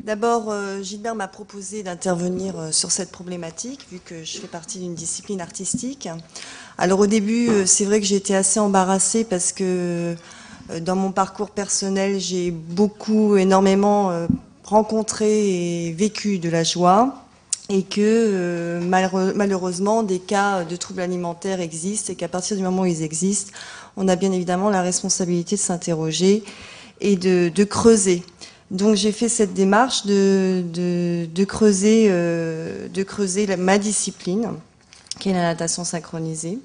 D'abord, Gilbert m'a proposé d'intervenir sur cette problématique, vu que je fais partie d'une discipline artistique. Alors au début, c'est vrai que j'ai été assez embarrassée parce que dans mon parcours personnel, j'ai énormément rencontré et vécu de la joie, et que malheureusement, des cas de troubles alimentaires existent, et qu'à partir du moment où ils existent, on a bien évidemment la responsabilité de s'interroger et de creuser. Donc j'ai fait cette démarche de creuser, ma discipline, qui est la natation synchronisée.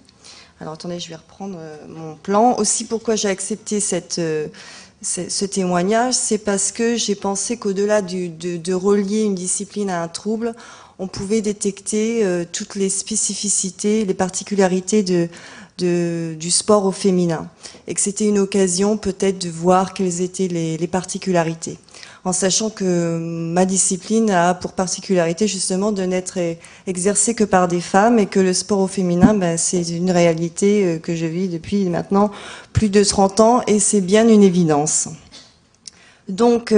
Alors attendez, je vais reprendre mon plan. Aussi, pourquoi j'ai accepté ce témoignage, c'est parce que j'ai pensé qu'au-delà de relier une discipline à un trouble, on pouvait détecter toutes les spécificités, les particularités du sport au féminin, et que c'était une occasion peut-être de voir quelles étaient les particularités, en sachant que ma discipline a pour particularité justement de n'être exercée que par des femmes, et que le sport au féminin, c'est une réalité que je vis depuis maintenant plus de 30 ans, et c'est bien une évidence. Donc,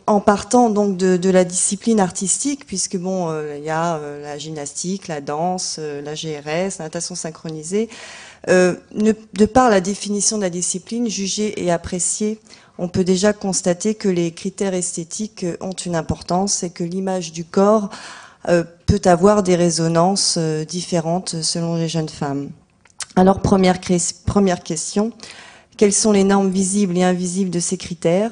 en partant donc de la discipline artistique, puisque bon, il y a la gymnastique, la danse, la GRS, la natation synchronisée, de par la définition de la discipline, jugée et appréciée, on peut déjà constater que les critères esthétiques ont une importance, et que l'image du corps peut avoir des résonances différentes selon les jeunes femmes. Alors, première question, quelles sont les normes visibles et invisibles de ces critères,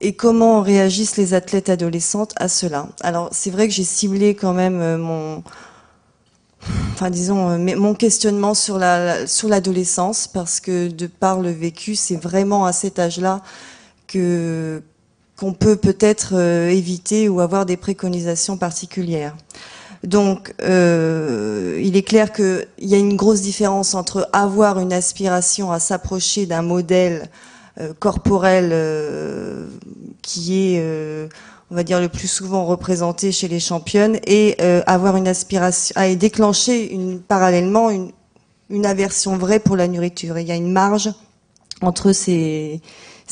et comment réagissent les athlètes adolescentes à cela? Alors, c'est vrai que j'ai ciblé quand même mon questionnement sur l'adolescence, parce que de par le vécu, c'est vraiment à cet âge-là qu'on peut peut-être éviter ou avoir des préconisations particulières. Donc, il est clair qu'il y a une grosse différence entre avoir une aspiration à s'approcher d'un modèle corporel qui est, on va dire, le plus souvent représenté chez les championnes, et avoir une aspiration à déclencher parallèlement une aversion vraie pour la nourriture. Et il y a une marge entre ces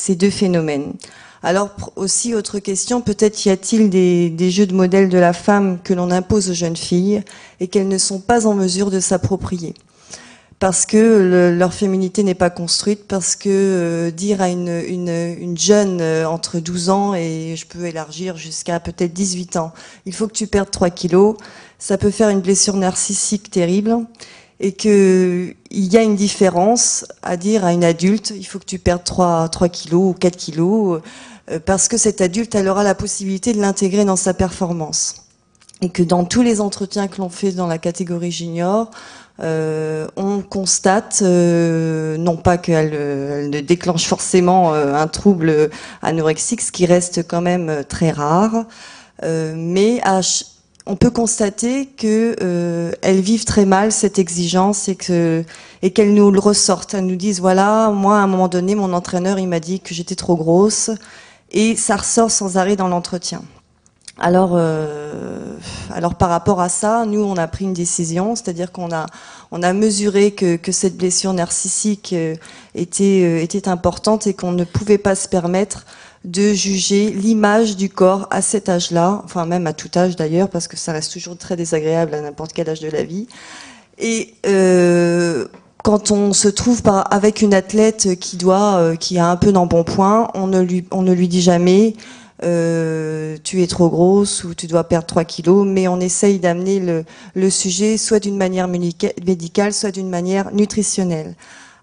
deux phénomènes. Alors aussi, autre question, peut-être y a-t-il des jeux de modèle de la femme que l'on impose aux jeunes filles et qu'elles ne sont pas en mesure de s'approprier, parce que leur féminité n'est pas construite, parce que dire à une jeune entre 12 ans, et je peux élargir jusqu'à peut-être 18 ans, il faut que tu perdes 3 kilos, ça peut faire une blessure narcissique terrible, et qu'il y a une différence à dire à une adulte, il faut que tu perdes 3 kilos ou 4 kilos, parce que cette adulte, elle aura la possibilité de l'intégrer dans sa performance. Et que dans tous les entretiens que l'on fait dans la catégorie junior, on constate, non pas qu'elle ne déclenche forcément un trouble anorexique, ce qui reste quand même très rare, mais on peut constater que elles vivent très mal cette exigence, et qu'elles nous le ressortent. Elles nous disent, voilà, moi à un moment donné, mon entraîneur il m'a dit que j'étais trop grosse, et ça ressort sans arrêt dans l'entretien. Alors par rapport à ça, nous on a pris une décision, c'est-à-dire qu'on a mesuré que cette blessure narcissique était importante, et qu'on ne pouvait pas se permettre de juger l'image du corps à cet âge-là, enfin même à tout âge d'ailleurs, parce que ça reste toujours très désagréable à n'importe quel âge de la vie. Et quand on se trouve avec une athlète qui a un peu d'embonpoint, on ne lui dit jamais tu es trop grosse ou tu dois perdre 3 kilos, mais on essaye d'amener le sujet soit d'une manière médicale, soit d'une manière nutritionnelle,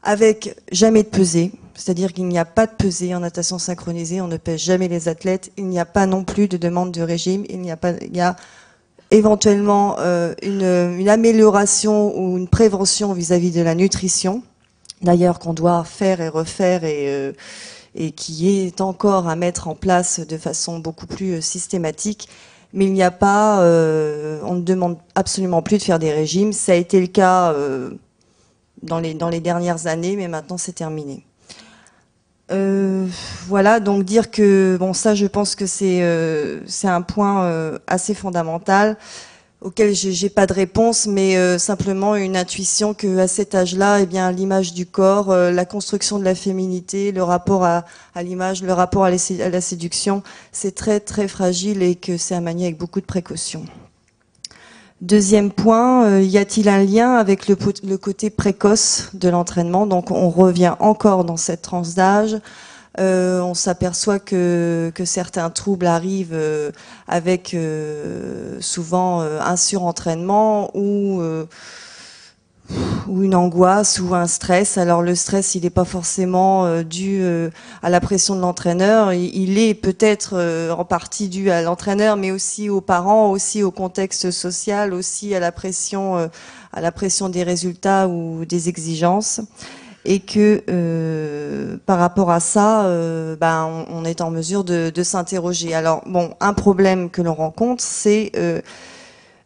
avec jamais de pesée. C'est-à-dire qu'il n'y a pas de pesée en natation synchronisée, on ne pèse jamais les athlètes, il n'y a pas non plus de demande de régime, il y a éventuellement une amélioration ou une prévention vis-à-vis de la nutrition, d'ailleurs qu'on doit faire et refaire, et qui est encore à mettre en place de façon beaucoup plus systématique. Mais il n'y a pas, on ne demande absolument plus de faire des régimes. Ça a été le cas dans les dernières années, mais maintenant c'est terminé. Voilà, donc dire que, bon, ça je pense que c'est un point assez fondamental. auquel j'ai pas de réponse, mais simplement une intuition que à cet âge-là, eh bien, l'image du corps, la construction de la féminité, le rapport à l'image, le rapport à la séduction, c'est très très fragile et que c'est à manier avec beaucoup de précaution. Deuxième point, y a-t-il un lien avec le côté précoce de l'entraînement? Donc on revient encore dans cette tranche d'âge. On s'aperçoit que certains troubles arrivent avec souvent un surentraînement ou une angoisse ou un stress. Alors le stress, il n'est pas forcément dû à la pression de l'entraîneur. Il est peut-être en partie dû à l'entraîneur, mais aussi aux parents, aussi au contexte social, aussi à la pression des résultats ou des exigences. Et que par rapport à ça, on est en mesure de s'interroger. Alors bon, un problème que l'on rencontre, c'est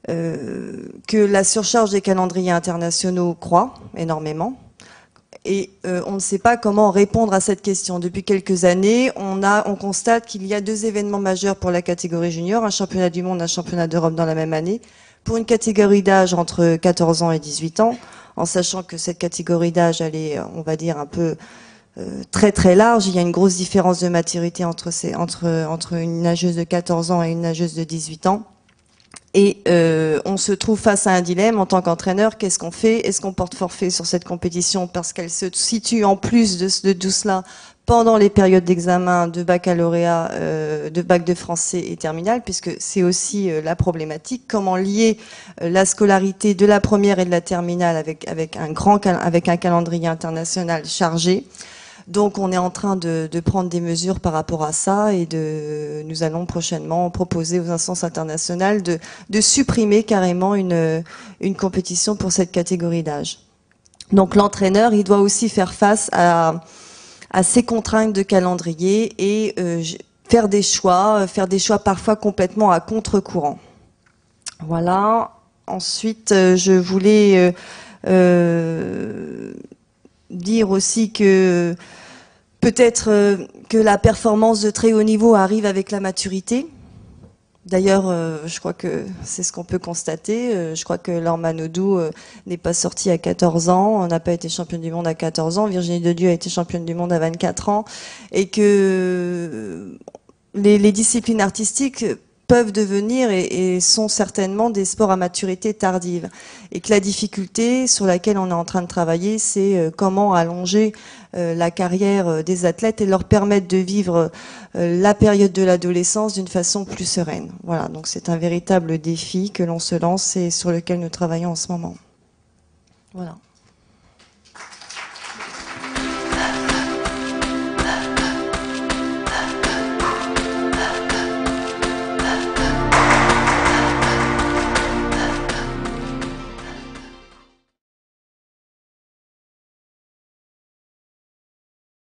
que la surcharge des calendriers internationaux croît énormément. Et on ne sait pas comment répondre à cette question. Depuis quelques années, on constate qu'il y a 2 événements majeurs pour la catégorie junior, un championnat du monde, un championnat d'Europe dans la même année, pour une catégorie d'âge entre 14 ans et 18 ans, en sachant que cette catégorie d'âge, elle est, on va dire, un peu très très large. Il y a une grosse différence de maturité entre une nageuse de 14 ans et une nageuse de 18 ans. Et on se trouve face à un dilemme en tant qu'entraîneur. Qu'est-ce qu'on fait? Est-ce qu'on porte forfait sur cette compétition parce qu'elle se situe en plus de tout cela pendant les périodes d'examen de baccalauréat, de bac de français et terminale, puisque c'est aussi la problématique. Comment lier la scolarité de la première et de la terminale avec un calendrier international chargé. Donc on est en train de prendre des mesures par rapport à ça et nous allons prochainement proposer aux instances internationales de supprimer carrément une compétition pour cette catégorie d'âge. Donc l'entraîneur, il doit aussi faire face à ces contraintes de calendrier et faire des choix parfois complètement à contre-courant. Voilà. Ensuite, je voulais dire aussi que peut-être que la performance de très haut niveau arrive avec la maturité. D'ailleurs, je crois que c'est ce qu'on peut constater. Je crois que Laure Manodou n'est pas sortie à 14 ans, on n'a pas été championne du monde à 14 ans, Virginie Dedieu a été championne du monde à 24 ans, et que les disciplines artistiques peuvent devenir et sont certainement des sports à maturité tardive. Et que la difficulté sur laquelle on est en train de travailler, c'est comment allonger la carrière des athlètes et leur permettre de vivre la période de l'adolescence d'une façon plus sereine. Voilà, donc c'est un véritable défi que l'on se lance et sur lequel nous travaillons en ce moment. Voilà.